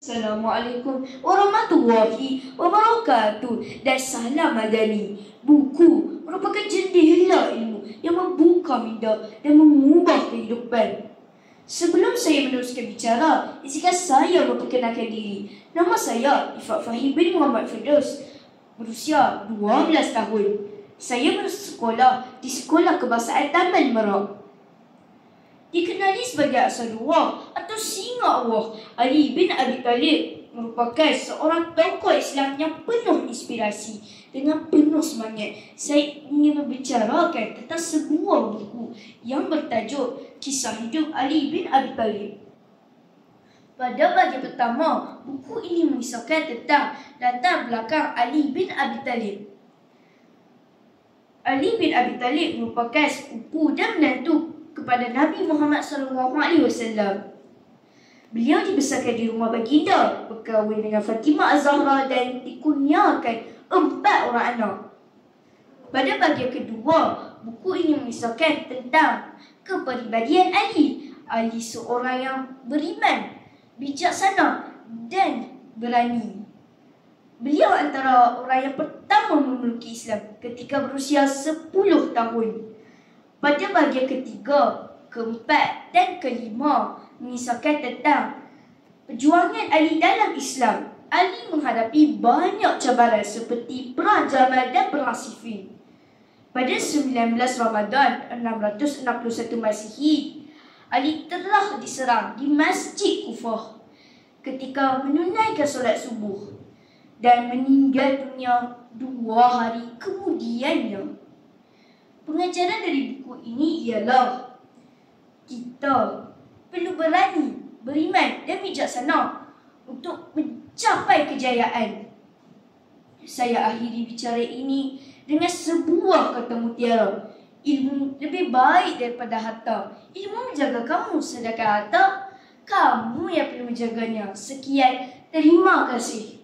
Assalamualaikum warahmatullahi wabarakatuh dan salam madani. Buku merupakan jendela ilmu yang membuka minda dan mengubah kehidupan. Sebelum saya meneruskan bicara, izinkan saya memperkenalkan diri. Nama saya Ifat Fahim bin Muhammad Firdaus, berusia 12 tahun. Saya bersekolah di Sekolah Kebangsaan Taman Merak. Dikenali sebagai Asadullah atau Singa Allah, Ali bin Abi Talib merupakan seorang tokoh Islam yang penuh inspirasi. Dengan penuh semangat, saya ingin membicarakan tentang sebuah buku yang bertajuk Kisah Hidup Ali bin Abi Talib. Pada bahagian pertama, buku ini mengisahkan tentang latar belakang Ali bin Abi Talib. Ali bin Abi Talib merupakan sepupu dan menantu kepada Nabi Muhammad SAW. Beliau dibesarkan di rumah baginda, berkahwin dengan Fatimah Az-Zahra dan dikurniakan 4 orang anak. Pada bahagian kedua, buku ini mengisahkan tentang kepribadian Ali. Ali seorang yang beriman, bijaksana dan berani. Beliau antara orang yang pertama memeluk Islam ketika berusia 10 tahun. Pada bahagian ketiga, keempat dan kelima mengisahkan tentang perjuangan Ali dalam Islam. Ali menghadapi banyak cabaran seperti Perang Jamal dan Perang Siffin. Pada 19 Ramadan 661 Masihi, Ali telah diserang di Masjid Kufah ketika menunaikan solat subuh dan meninggal dunia 2 hari kemudiannya. Pengajaran dari buku ini ialah kita perlu berani, beriman dan bijaksana untuk mencapai kejayaan. Saya akhiri bicara ini dengan sebuah kata mutiara. Ilmu lebih baik daripada harta. Ilmu menjaga kamu, sedangkan harta kamu yang perlu menjaganya. Sekian, terima kasih.